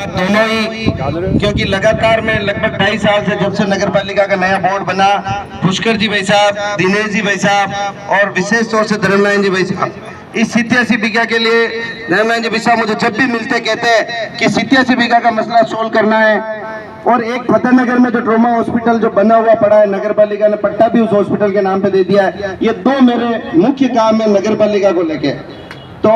दोनों ही, क्योंकि लगातार मैं लगभग 2.5 साल से, जब से नगर पालिका का नया बोर्ड बना, पुष्कर जी भाई साहब, दिनेश जी भाई साहब और विशेष तौर से धर्मनारायण जी भाई साहब, इस 87 बीघा के लिए धर्मनारायण जी भाई साहब मुझे जब भी मिलते कहते हैं कि 87 बीघा का मसला सोल्व करना है। और एक फतेहनगर में जो ट्रोमा हॉस्पिटल जो बना हुआ पड़ा है, नगर पालिका ने पट्टा भी उस हॉस्पिटल के नाम पे दे दिया है। ये 2 मेरे मुख्य काम है नगर पालिका को लेके। तो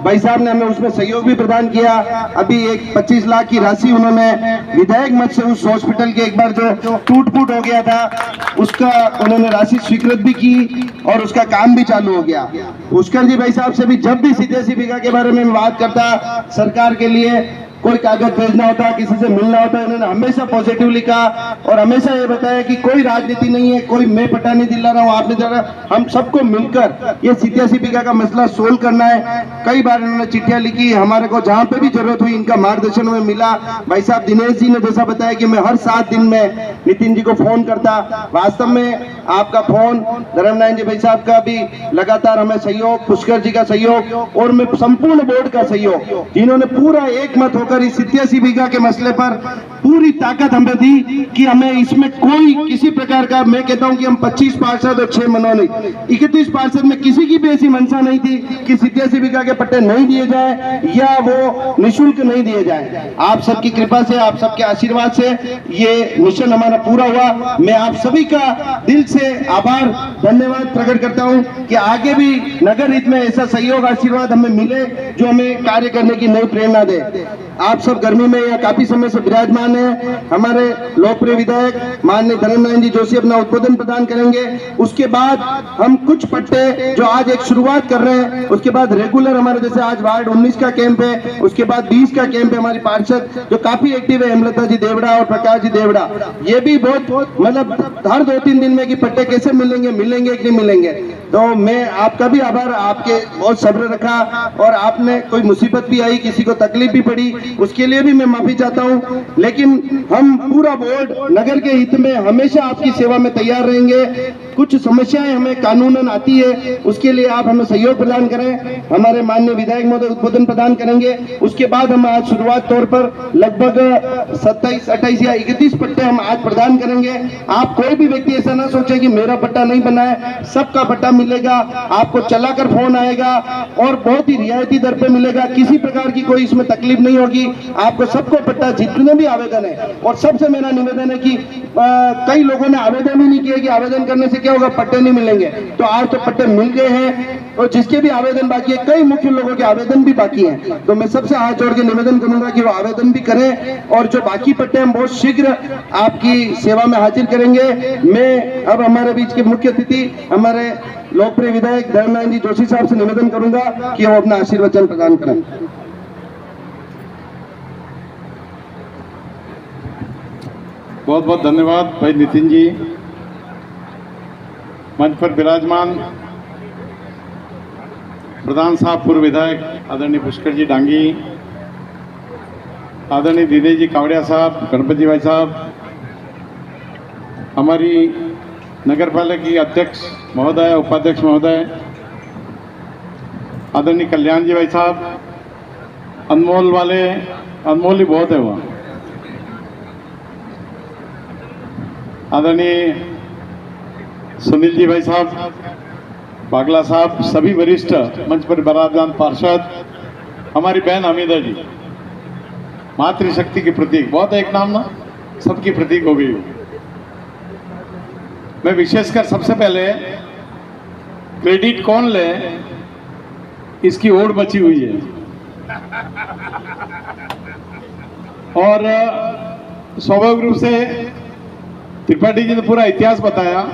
भाई साहब ने हमें उसमें सहयोग भी प्रदान किया। अभी एक 25 लाख की राशि उन्होंने विधायक मत से उस हॉस्पिटल के एक बार जो टूट फूट हो गया था उसका उन्होंने राशि स्वीकृत भी की और उसका काम भी चालू हो गया। पुष्कर जी भाई साहब से भी जब भी 87 बीघा के बारे में बात करता, सरकार के लिए कोई कागज भेजना होता, किसी से मिलना होता, इन्होंने हमेशा पॉजिटिव लिखा और हमेशा ये बताया कि कोई राजनीति नहीं है, कोई मैं पट्टा नहीं दिला रहा हूँ, आप नहीं दिला रहा, हम सबको मिलकर ये 87 बीघा का मसला सोल्व करना है। कई बार इन्होंने चिट्ठियां लिखी, हमारे को जहां पे भी जरूरत हुई इनका मार्गदर्शन हमें मिला। भाई साहब दिनेश जी ने जैसा बताया कि मैं हर 7 दिन में नितिन जी को फोन करता, वास्तव में आपका फोन, धर्मनारायण जी भाई साहब का भी लगातार हमें सहयोग, पुष्कर जी का सहयोग और मैं संपूर्ण बोर्ड का सहयोग, जिन्होंने पूरा एक मत होकर इस 87 बीघा के मसले पर पूरी ताकत हमें दी कि हमें इसमें कोई किसी प्रकार का, मैं कहता हूं कि हम 25 पार्षद और 6 मनोनीत 31 पार्षद में किसी की भी ऐसी मंशा नहीं थी कि 87 बीघा के पट्टे नहीं दिए जाए या वो निःशुल्क नहीं दिए जाए। आप सबकी कृपा से, आप सबके आशीर्वाद से ये मिशन हमारा पूरा हुआ। मैं आप सभी का दिल से आभार, धन्यवाद प्रकट करता हूं कि आगे भी नगर हित में ऐसा सहयोग, आशीर्वाद हमें मिले जो हमें कार्य करने की नई प्रेरणा दे। आप सब गर्मी में या काफी समय से विराजमान है। हमारे लोकप्रिय विधायक माननीय धर्मनारायण जी जोशी अपना उद्बोधन प्रदान करेंगे। उसके बाद हम कुछ पट्टे जो आज एक शुरुआत कर रहे हैं, उसके बाद रेगुलर हमारे जैसे आज वार्ड 19 का कैंप है, उसके बाद 20 का कैंप है। हमारी पार्षद जो काफी एक्टिव है, हेमलता जी देवड़ा और प्रकाश जी देवड़ा, ये भी बहुत मतलब हर 2-3 दिन में कि पट्टे कैसे मिलेंगे कि नहीं मिलेंगे। तो मैं आपका भी आभार, आपके बहुत सब्र रखा और आपने कोई मुसीबत भी आई, किसी को तकलीफ भी पड़ी, उसके लिए भी मैं माफी चाहता हूं। लेकिन हम पूरा बोर्ड नगर के हित में हमेशा आपकी सेवा में तैयार रहेंगे। कुछ समस्याएं हमें कानूनन आती है, उसके लिए आप हमें सहयोग प्रदान करें। हमारे माननीय विधायक महोदय उद्बोधन प्रदान करेंगे। उसके बाद हम आज शुरुआत तौर पर लगभग 27, 28 या 31 पट्टे हम आज प्रदान करेंगे। आप कोई भी व्यक्ति ऐसा ना सोचे कि मेरा पट्टा नहीं बना है, सबका पट्टा मिलेगा। आपको चलाकर फोन आएगा और बहुत ही रियायती दर पे मिलेगा। किसी प्रकार की कोई इसमें तकलीफ नहीं होगी। आपको सबको पट्टा, जितने भी आवेदन है, और सबसे मेरा निवेदन है कि कई लोगों ने आवेदन ही नहीं किया कि आवेदन करने से क्या होगा, पट्टे नहीं मिलेंगे। तो आज तो पट्टे मिल गए हैं और जिसके भी आवेदन बाकी है, कई मुख्य लोगों के आवेदन भी बाकी हैं, तो मैं सबसे हाथ जोड़ के निवेदन करूंगा कि वो आवेदन भी करें और जो बाकी पट्टे हम बहुत शीघ्र आपकी सेवा में हाजिर करेंगे। मैं अब हमारे बीच के मुख्य अतिथि हमारे लोकप्रिय विधायक धर्मनारायण जी जोशी साहब से निवेदन करूंगा कि वो अपना आशीर्वचन प्रदान करें। बहुत बहुत धन्यवाद भाई नितिन जी। मंच पर विराजमान प्रधान साहब, पूर्व विधायक आदरणीय पुष्कर जी डांगी, आदरणीय दिनेश जी कावड़िया साहब, गणपति भाई साहब, हमारी नगर पालिका की अध्यक्ष महोदय, उपाध्यक्ष महोदय, आदरणीय कल्याण जी भाई साहब, अनमोल वाले, अनमोल ही बहुत है वहाँ, आदरणीय सुनील जी भाई साहब, बागला साहब, सभी वरिष्ठ मंच पर विराजमान पार्षद, हमारी बहन हमीदा जी, मातृशक्ति की प्रतीक, बहुत एक नाम ना सबकी प्रतीक हो गई। मैं विशेषकर सबसे पहले क्रेडिट कौन ले, इसकी ओढ़ मची हुई है। और स्वाभाविक रूप से त्रिपाठी जी ने पूरा इतिहास बताया।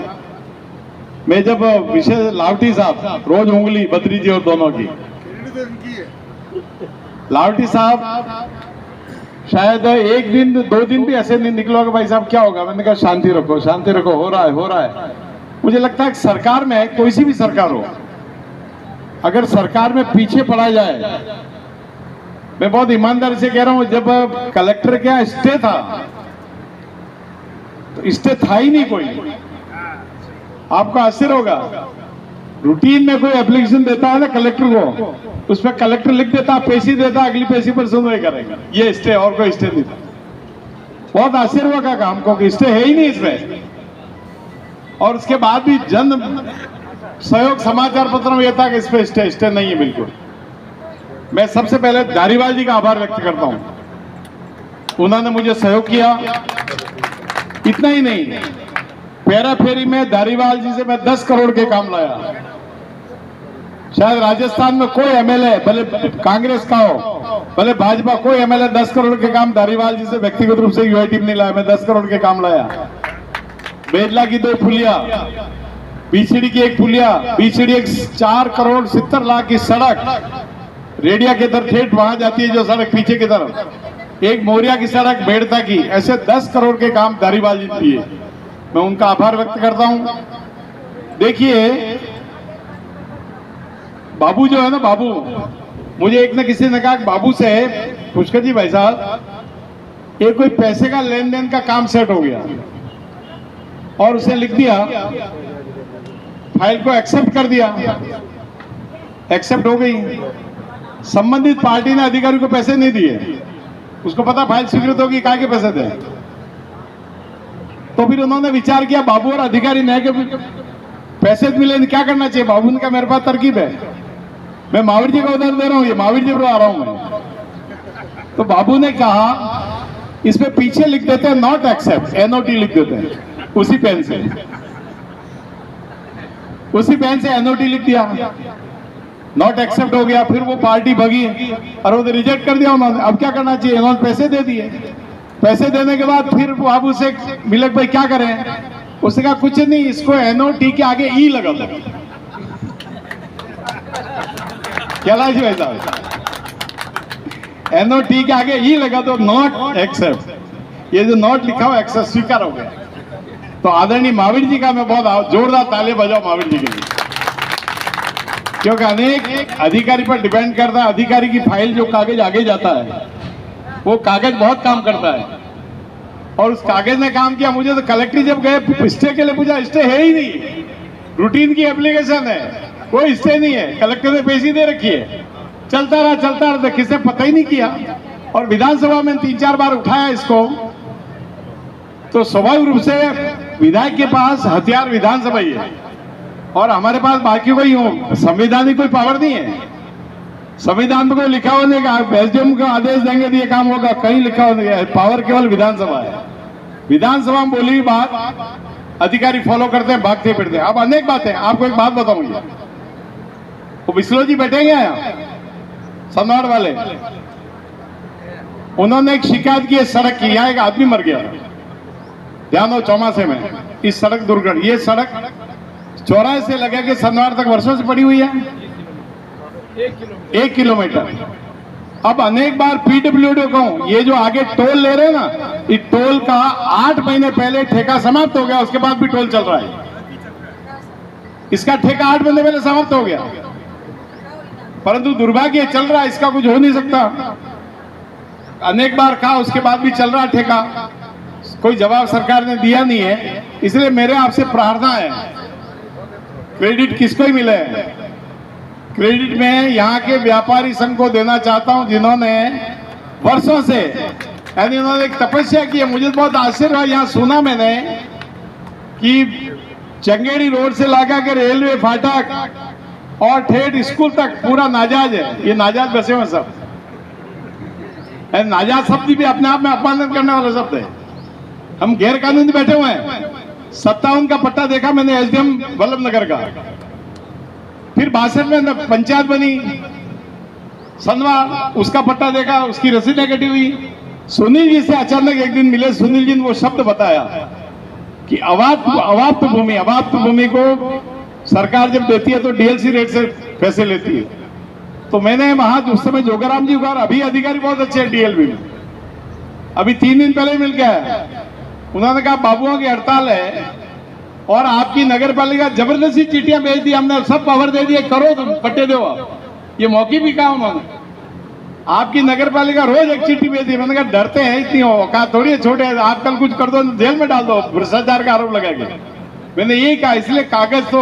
मैं जब विशेष लावटी साहब, रोज उंगली बद्री जी और दोनों की, लावटी साहब शायद 1 दिन 2 दिन भी ऐसे नहीं निकलोगे भाई साहब क्या होगा, मैंने कहा शांति रखो, शांति रखो, हो रहा है। मुझे लगता है कि सरकार में, कोई सी भी सरकार हो, अगर सरकार में पीछे पड़ा जाए, मैं बहुत ईमानदारी से कह रहा हूं, जब कलेक्टर के यहाँ स्टे था तो स्टे था ही नहीं कोई। आपको आश्चर्य होगा, रूटीन में कोई एप्लीकेशन देता है ना कलेक्टर को, उसमें कलेक्टर लिख देता, पेशी देता, अगली पेशी पर सुनवाई करेगा, ये स्टे, और कोई स्टे नहीं था। बहुत आश्चर्य हुआ का काम को कि स्टे है ही नहीं इसमें। और उसके बाद भी जन सहयोग समाचार पत्रों में यह था कि इस पे स्टे नहीं है बिल्कुल। मैं सबसे पहले धारीवाल जी का आभार व्यक्त करता हूं, उन्होंने मुझे सहयोग किया। इतना ही नहीं, पैरा फेरी में धारीवाल जी से मैं 10 करोड़ के काम लाया। शायद राजस्थान में कोई एमएलए, भले कांग्रेस का हो भले भाजपा, कोई एमएलए 10 करोड़ के काम धारीवाल जी से व्यक्तिगत रूप से यूआई टीम नहीं लाया। मैं 10 करोड़ के काम लाया। बेडला की 2 पुलिया, बीसीडी की 1 पुलिया, बीसीडी 4 करोड़ 70 लाख की सड़क रेडिया के तरफ ठेठ वहां जाती है जो सड़क पीछे की तरफ, एक मोरिया की सड़क बेड़ता की, ऐसे 10 करोड़ के काम धारीवाल जी किए। मैं उनका आभार व्यक्त करता हूं। देखिए बाबू जो है ना, बाबू, मुझे एक ने किसी ने कहा बाबू से, पुष्कर जी भाई साहब, ये कोई पैसे का लेन देन का काम सेट हो गया, और उसने लिख दिया, फाइल को एक्सेप्ट कर दिया, एक्सेप्ट हो गई। संबंधित पार्टी ने अधिकारी को पैसे नहीं दिए, उसको पता फाइल स्वीकृत होगी, काय के पैसे दे। तो फिर उन्होंने विचार किया, बाबू और अधिकारी नए के पैसे मिले, क्या करना चाहिए। बाबू ने कहा मेरे पास तरकीब है, मैं महावीर जी का उदाहरण दे रहा हूं, ये महावीर जी पर आ रहा हूं मैं। तो बाबू ने कहा इसमें पीछे लिख देते हैं नॉट एक्सेप्ट, एनओटी लिख देते हैं, उसी पेन से एनओटी लिख दिया, नॉट एक्सेप्ट हो गया। फिर वो पार्टी भगी और वो रिजेक्ट कर दिया उन्होंने। अब क्या करना चाहिए, इन्होंने पैसे दे दिए। पैसे देने के बाद फिर बाबू से मिले भाई क्या करें, उसने कहा कुछ नहीं, इसको एनओटी के आगे ई लगा दो। क्या लाजी भाई साहब, एनओटी के आगे ई लगा दो, नॉट एक्सेप्ट। ये जो नॉट लिखा हुआ एक्सेप्ट स्वीकार हो गया। तो आदरणीय महावीर जी का मैं बहुत जोरदार ताली बजाओ महावीर जी के लिए, क्योंकि अनेक अधिकारी पर डिपेंड करता है। अधिकारी की फाइल जो कागज आगे जाता है, वो कागज बहुत काम करता है, और उस कागज ने काम किया। मुझे तो कलेक्टर जब गए स्टे के लिए पूछा, स्टे है ही नहीं, रूटीन की एप्लीकेशन है, कोई स्टे नहीं है, कलेक्टर ने पेशी दे रखी है। चलता रहा, किसी पता ही नहीं किया। और विधानसभा में 3-4 बार उठाया इसको, तो स्वाभाविक रूप से विधायक के पास हथियार विधानसभा ही है, और हमारे पास बाकी कोई हो संवैधानिक कोई पावर नहीं है। संविधान में कोई लिखा हुआ नहीं कि एसडीएम को आदेश देंगे तो ये काम होगा, कहीं लिखा हुआ नहीं है। पावर केवल विधानसभा है। विधानसभा में बोली बात अधिकारी फॉलो करते हैं, भागते फिरते हैं। अब अनेक बातें, आपको एक बात बताऊंगी। वो बिस्लो जी बैठेंगे यहाँ सनवाड़ वाले, उन्होंने एक शिकायत की है सड़क की, यहाँ एक आदमी मर गया, ध्यान हो, चौमासे में इस सड़क दुर्घटना। ये सड़क चौराहे से लगा के सनवाड़ तक वर्षों से पड़ी हुई है, 1 किलोमीटर। अब अनेक बार पीडब्ल्यूडी को ये जो आगे टोल ले रहे हैं ना, इस टोल का 8 महीने पहले ठेका समाप्त हो गया, उसके बाद भी टोल चल रहा है। इसका ठेका 8 महीने पहले समाप्त हो गया, परंतु दुर्भाग्य चल रहा है, इसका कुछ हो नहीं सकता। अनेक बार कहा, उसके बाद भी चल रहा ठेका, कोई जवाब सरकार ने दिया नहीं है। इसलिए मेरे आपसे प्रार्थना है, क्रेडिट किसको ही मिले, क्रेडिट में यहाँ के व्यापारी संघ को देना चाहता हूं, जिन्होंने वर्षों से, यानी उन्होंने एक तपस्या की है। मुझे बहुत आश्चर्य हुआ, यहाँ सुना मैंने कि चंगेड़ी रोड से लगा के रेलवे फाटक और ठेठ स्कूल तक पूरा नाजायज है। ये नाजायज बसे हुए सब, नाजायज शब्द भी अपने आप में अपमानित करने वाला शब्द है। हम गैर कानूनी बैठे हुए हैं। 57 का पट्टा देखा मैंने एसडीएम वल्लभ नगर का, फिर 62 में पंचायत बनी सनवाड़, उसका पट्टा देखा, उसकी रसीदें कटी हुई। सुनील जी से अचानक एक दिन मिले, सुनील जी ने वो शब्द बताया कि अवाप्त भूमि को सरकार जब देती है तो डीएलसी रेट से पैसे लेती है। तो मैंने वहां उस समय जोगाराम जी को, अभी अधिकारी बहुत अच्छे हैं डीएलबी में, अभी 3 दिन पहले मिल गया। उन्होंने कहा बाबुओं की हड़ताल है और आपकी नगर पालिका जबरदस्ती चिट्ठियां भेज दी, हमने सब पावर दे दिए, करो तुम पट्टे दो। आप ये मौके भी कहा उन्होंने, आपकी नगर पालिका रोज एक चिट्ठी भेज दी। मैंने कहा डरते हैं इतनी हो, कहा थोड़ी है, छोटे आप कल कुछ कर दो जेल में डाल दो, भ्रष्टाचार का आरोप लगा के। मैंने यही कहा, इसलिए कागज तो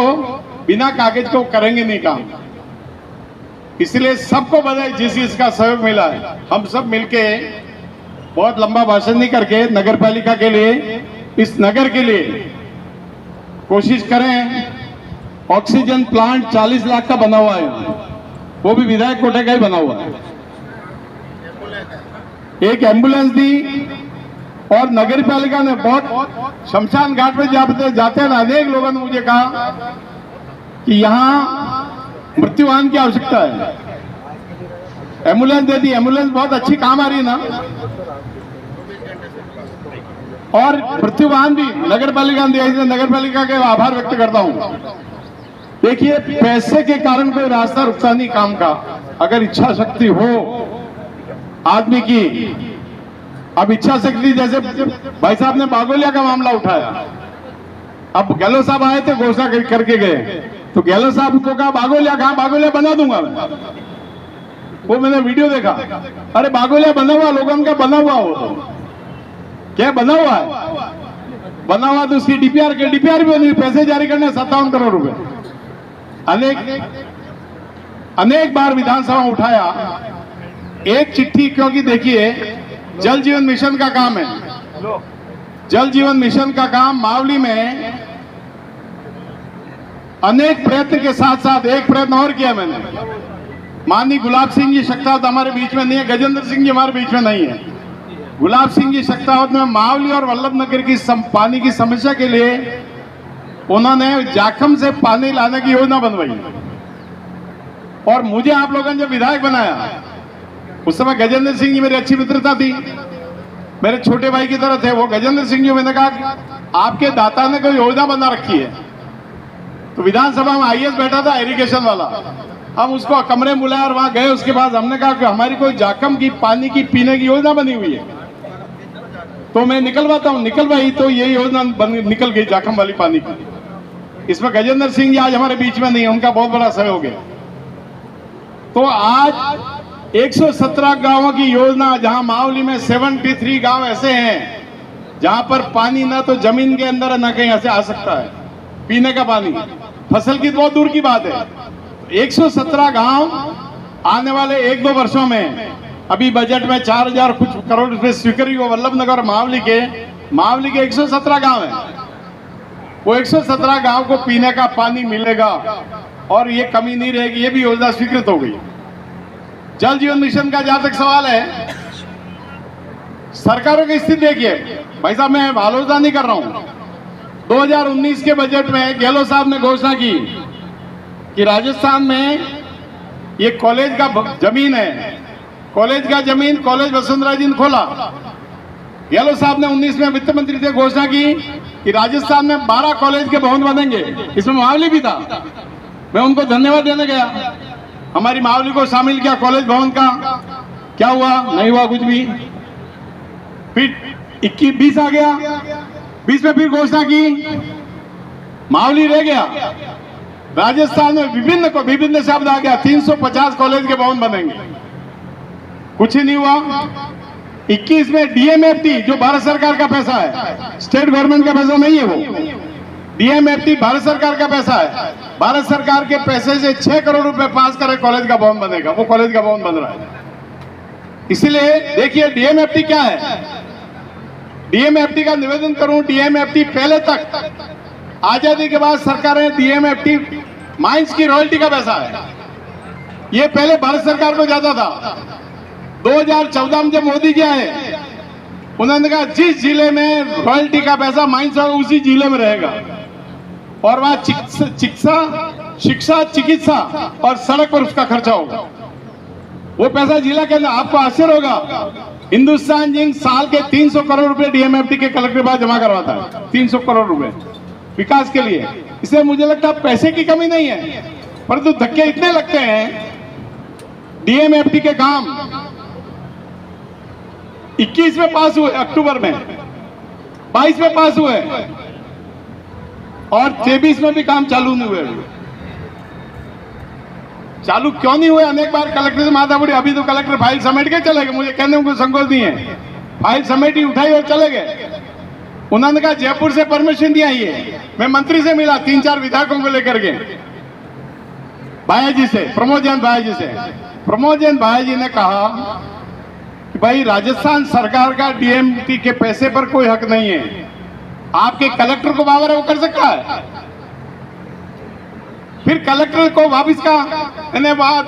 बिना कागज को करेंगे नहीं काम। इसलिए सबको बधाई जिस इसका सहयोग मिला है। हम सब मिलके बहुत लंबा भाषण नहीं करके नगर पालिका के लिए, इस नगर के लिए कोशिश करें। ऑक्सीजन प्लांट 40 लाख का बना हुआ है, वो भी विधायक कोटे का ही बना हुआ है। एक एम्बुलेंस दी और नगर पालिका ने बहुत, शमशान घाट पे जाते हैं ना, अनेक लोगों ने मुझे कहा कि यहाँ मृत्युवाहन की आवश्यकता है, एम्बुलेंस दे दी। एम्बुलेंस बहुत अच्छी काम आ रही है ना, और मृत्युवाहन भी नगर पालिका ने दिया, इसलिए नगर पालिका के आभार व्यक्त करता हूं। देखिए, पैसे के कारण कोई रास्ता रुकता नहीं काम का, अगर इच्छा शक्ति हो आदमी की। अब इच्छा शक्ति, जैसे भाई साहब ने बागोलिया का मामला उठाया, अब गहलोत साहब आए थे, घोषणा करके गए, तो गहलोत साहब को कहा बागोलिया कहां, बागोलिया बना दूंगा मैं। वो मैंने वीडियो देखा, अरे बागोलिया बना हुआ, लोगों का बना हुआ, हो तो क्या बना हुआ है, बना हुआ तो उसकी डीपीआर भी बनी, पैसे जारी करने 57 करोड़ रुपए। अनेक बार विधानसभा में उठाया एक चिट्ठी, क्योंकि देखिए जल जीवन मिशन का काम है, जल जीवन मिशन का काम मावली में अनेक प्रयत्न के साथ साथ एक प्रयत्न और किया मैंने। माननीय गुलाब सिंह जी शक्तावत हमारे बीच में नहीं है, गजेंद्र सिंह जी हमारे बीच में नहीं है। गुलाब सिंह जी शक्तावत में मावली और वल्लभ नगर की पानी की समस्या के लिए उन्होंने जाखम से पानी लाने की योजना बनवाई, और मुझे आप लोगों ने जब विधायक बनाया, उस समय गजेंद्र सिंह जी मेरी अच्छी मित्रता थी, मेरे छोटे भाई की तरह थे वो। गजेंद्र सिंह जी, मैंने कहा आपके दाता ने कोई योजना बना रखी है, तो विधानसभा में आईएएस बैठा था इरिगेशन वाला, हम उसको कमरे में बुलाया और वहां गए। उसके बाद हमने कहा कि हमारी कोई जाखम की पानी की पीने की योजना बनी हुई है, तो मैं निकलवाता हूं। निकलवाई तो ये योजना निकल गई जाखम वाली पानी की। इसमें गजेंद्र सिंह जी आज हमारे बीच में नहीं है, उनका बहुत बड़ा सहयोग है। तो आज 117 गांवों की योजना, जहां मावली में 73 गांव ऐसे हैं जहां पर पानी ना तो जमीन के अंदर ना कहीं ऐसे आ सकता है, पीने का पानी, फसल की बहुत दूर की बात है। 117 गांव आने वाले 1-2 वर्षों में, अभी बजट में 4000 कुछ करोड़ रुपए स्वीकृत हुए वल्लभ नगर मावली के 117 गांव है। वो 117 गांव को पीने का पानी मिलेगा और ये कमी नहीं रहेगी, ये भी योजना स्वीकृत हो गई। जल जीवन मिशन का जहां तक सवाल है, सरकारों की स्थिति देखिए भाई साहब, मैं आलोचना नहीं कर रहा हूं। 2019 के बजट में गहलोत साहब ने घोषणा की कि राजस्थान में ये कॉलेज का जमीन है, कॉलेज का जमीन कॉलेज वसुंधरा जी ने खोला। गहलोत साहब ने 19 में वित्त मंत्री से घोषणा की कि राजस्थान में 12 कॉलेज के भवन बनेंगे, इसमें मावली भी था। मैं उनको धन्यवाद देने गया, हमारी मावली को शामिल किया कॉलेज भवन का। क्या हुआ? नहीं हुआ कुछ भी। फिर 21-20 आ गया, 20 में फिर घोषणा की, मावली रह गया। राजस्थान में विभिन्न शब्द आ गया, 350 कॉलेज के भवन बनेंगे, कुछ ही नहीं हुआ। 21 में डीएमएफटी, जो भारत सरकार का पैसा है, स्टेट गवर्नमेंट का पैसा नहीं है, वो डीएमएफटी भारत सरकार का पैसा है। भारत सरकार के पैसे से 6 करोड़ रुपए पास करे कॉलेज का भवन बनेगा, वो कॉलेज का भवन बन रहा है। इसलिए देखिए डीएमएफटी क्या है, डीएमएफटी का निवेदन करूं, डीएमएफटी पहले तक आजादी के बाद सरकारें डीएमएफटी माइंस की रॉयल्टी का पैसा है, ये पहले भारत सरकार को जाता था। 2014 में जब मोदी जी आए, उन्होंने कहा जिस जिले में रॉयल्टी का पैसा माइंस होगा उसी जिले में रहेगा, और वहां शिक्षा, चिकित्सा और सड़क पर उसका खर्चा होगा। वो पैसा जिला के अंदर, आपको आश्चर्य होगा, हिंदुस्तान जिंक साल के 300 करोड़ रुपए डीएमएफटी के कलेक्टर के पास जमा करवाता है, 300 करोड़ रुपए विकास के लिए। इसलिए मुझे लगता है पैसे की कमी नहीं है, परंतु धक्के इतने लगते हैं। डीएमएफटी के काम 21 में पास हुए अक्टूबर में, 22 में पास हुए, और 23 में भी काम चालू नहीं हुए। चालू क्यों नहीं हुए? अनेक बार कलेक्टर से माथा पड़ी, अभी तो कलेक्टर फाइल समेट के चले गए, मुझे कहने में कोई संकोच नहीं है, फाइल समेटी उठाई और चले गए। उन्होंने कहा जयपुर से परमिशन दिया, ये मैं मंत्री से मिला 3-4 विधायकों को लेकर के, भाई जी से, प्रमोद जैन भाई जी से, प्रमोद जैन भाई जी ने कहा कि भाई राजस्थान सरकार का डीएमटी के पैसे पर कोई हक नहीं है, आपके कलेक्टर को पावर है, वो कर सकता है। फिर कलेक्टर को वापिस कहा, मैंने बात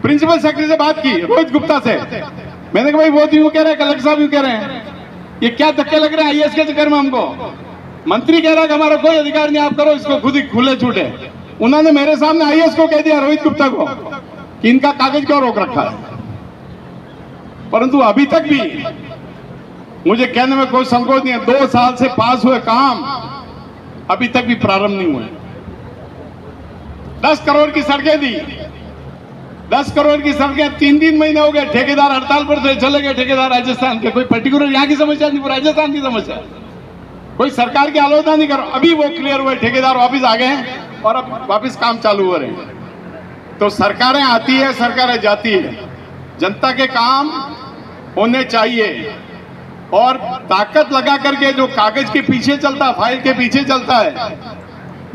प्रिंसिपल सेक्रेटरी से बात की, रोहित गुप्ता से, मैंने कहा भाई वो तो यूं कह रहे हैं, कलेक्टर साहब यूं कह रहे हैं, ये क्या धक्के लग रहे हैं आईएएस के चक्कर में हमको। मंत्री कह रहा है कि हमारा कोई अधिकार नहीं, आप करो इसको, खुद ही खुले छूटे। उन्होंने मेरे सामने आईएएस को कह दिया, रोहित गुप्ता को, कि इनका कागज क्यों रोक रखा है। परंतु अभी तक भी मुझे कहने में कोई संकोच नहीं है, 2 साल से पास हुए काम अभी तक भी प्रारंभ नहीं हुए। 10 करोड़ की सड़कें दी, 10 करोड़ की सड़कें 3 महीने हो गए, ठेकेदार हड़ताल पर से चले गए, ठेकेदार राजस्थान के, कोई पर्टिकुलर यहाँ की समस्या नहीं, राजस्थान की समस्या, कोई सरकार की आलोचना नहीं करो। अभी वो क्लियर हुए, ठेकेदार वापिस आ गए हैं और अब वापिस काम चालू हो रहे हैं। तो सरकारें आती है, सरकारें जाती है, जनता के काम होने चाहिए। और ताकत लगा करके जो कागज के पीछे चलता, फाइल के पीछे चलता है,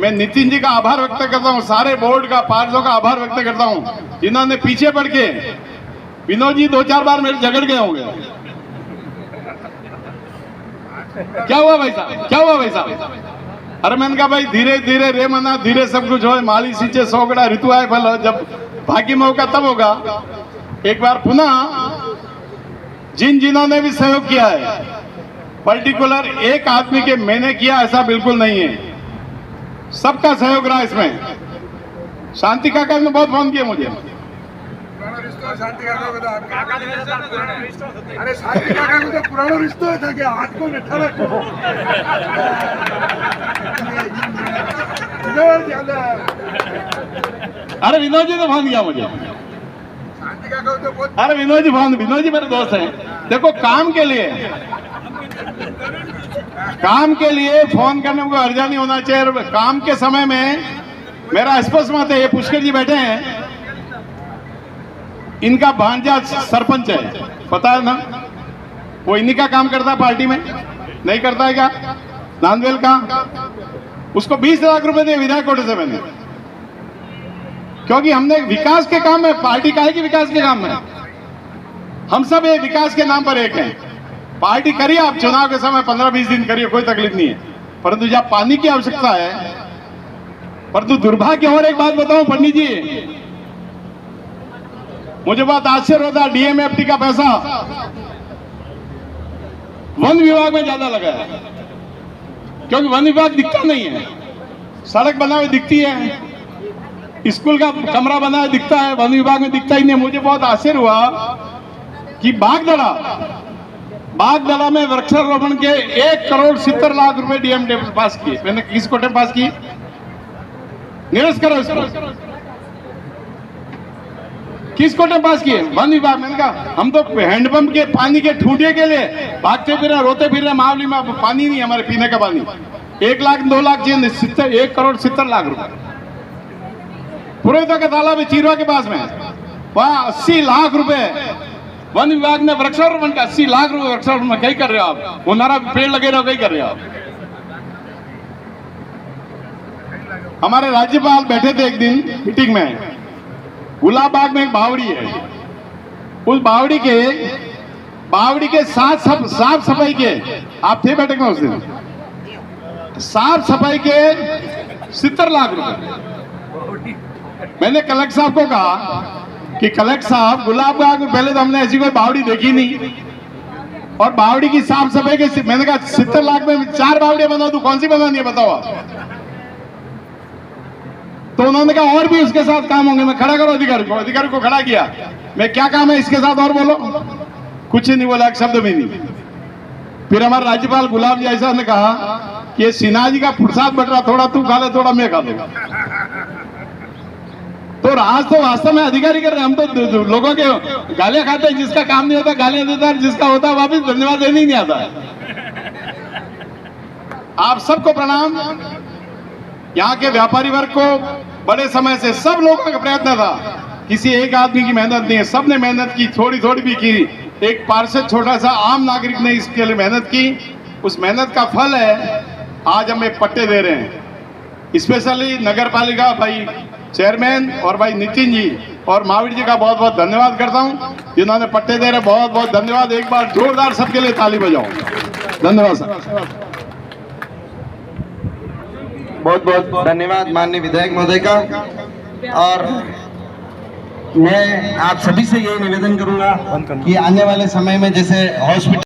मैं नितिन जी का आभार व्यक्त करता हूं, सारे बोर्ड का, पार्षदों का आभार व्यक्त करता हूं, जिन्होंने पीछे पड़ के, विनोद जी 2-4 बार मेरे झगड़ गए होंगे। क्या हुआ भाई साहब, क्या हुआ भाई साहब? अरे मैंने कहा भाई धीरे धीरे रे मना, धीरे सब कुछ हो, माली सींचे 100 गड़ा ऋतु आए फल, जब भाग्य में होगा तब होगा। एक बार पुनः जिन्होंने भी सहयोग किया है, पर्टिकुलर एक आदमी के मैंने किया ऐसा बिल्कुल नहीं है, सबका सहयोग रहा इसमें। शांति काका ने बहुत फोन किया मुझे, शांति काका को तो अरे शांति काका को तो पुराना रिश्ता था क्या, हाथ को बैठा रखो। अरे विनोद जी ने फोन किया मुझे, अरे विनोद जी मेरे दोस्त हैं। देखो काम के लिए फोन करने को अर्जा नहीं होना चाहिए। काम के समय में मेरा स्पष्ट मत है, ये पुष्कर जी बैठे हैं, इनका भांजा सरपंच है, पता है ना, वो इन्हीं का काम करता है पार्टी में, नहीं करता है क्या? नांदवेल का, उसको 20 लाख रुपए दिए विधायक कोटे से मैंने, क्योंकि हमने विकास के काम में, पार्टी का है कि विकास के काम में, हम सब ये विकास के नाम पर एक हैं। पार्टी करिए आप चुनाव के समय 15-20 दिन करिए, कोई तकलीफ नहीं है, परंतु जब पानी की आवश्यकता है, परंतु दुर्भाग्य। और एक बात बताऊं पंडित जी, मुझे बहुत आश्चर्य होता है, डीएमएफटी का पैसा वन विभाग में ज्यादा लगा है, क्योंकि वन विभाग दिखता नहीं है। सड़क बना हुई दिखती है, स्कूल का कमरा बना है दिखता है, वन विभाग में दिखता ही नहीं। मुझे बहुत आश्चर्य हुआ कि बागदड़ा में वृक्षारोपण के 1 करोड़ 70 लाख रुपए डीएमडी पास किए। मैंने किस कोटे में पास किए? निरस्त करो इसको, किस कोटे में पास किए? वन विभाग। मैंने कहा हम तो हैंडपंप के पानी के ठूठे के लिए भागते फिर रहे, रोते फिर रहे, मावली में पानी नहीं हमारे पीने का पानी। 1 लाख 2 लाख चाहिए, 1 करोड़ 70 लाख रुपए। पुरोहिता का तालाब है चीरवा के पास में, वहां 80 लाख रुपए वन विभाग ने वृक्षारोपण का, 80 लाख रुपए वृक्षारोपण में। कहीं कर रहे हो आप? वो नारा पेड़ लगे रहो, कहीं कर रहे हो आप? हमारे राज्यपाल बैठे थे एक दिन मीटिंग में, गुलाब बाग में एक बावड़ी है, उस बावड़ी के साफ सफाई के, आप थे बैठक में उस दिन, साफ सफाई के 70 लाख रुपए। मैंने कलेक्टर साहब को कहा कि कलेक्टर साहब, गुलाब बाग में पहले तो हमने ऐसी कोई बावड़ी देखी नहीं, और बावड़ी की साफ सफाई के, मैंने कहा 70 लाख में 4 बावड़ियां बना दूं, कौन सी बनानी है बताओ आप? तो उन्होंने कहा और भी उसके साथ काम होंगे। मैं खड़ा करो अधिकारी को खड़ा किया, मैं क्या काम है इसके साथ और बोलो, कुछ नहीं बोला, एक शब्द भी नहीं। फिर हमारे राज्यपाल गुलाब जी ऐसा ने कहा कि ये सिन्हा जी का प्रसाद बट रहा, थोड़ा तू खा ले, थोड़ा मैं खा लूंगा। तो आज तो वास्तव में अधिकारी कर रहे हैं, हम तो लोगों के गालियां खाते हैं, जिसका काम नहीं होता गालियां देता है, जिसका होता है वापिस धन्यवाद देने ही नहीं आता है। आप सबको प्रणाम। यहाँ के व्यापारी वर्ग को बड़े समय से सब लोगों का प्रयत्न था, किसी एक आदमी की मेहनत नहीं है, सबने मेहनत की, थोड़ी थोड़ी भी की। एक पार्षद छोटा सा आम नागरिक ने इसके लिए मेहनत की, उस मेहनत का फल है आज हमें पट्टे दे रहे हैं। स्पेशली नगर पालिका भाई चेयरमैन और भाई नितिन जी और महावीर जी का बहुत बहुत धन्यवाद करता हूं, जिन्होंने पट्टे दे रहे। बहुत बहुत धन्यवाद। एक बार जोरदार सबके लिए ताली बजाओ। धन्यवाद सर। बहुत बहुत धन्यवाद माननीय विधायक महोदय का। और मैं आप सभी से यही निवेदन करूंगा कि आने वाले समय में जैसे हॉस्पिटल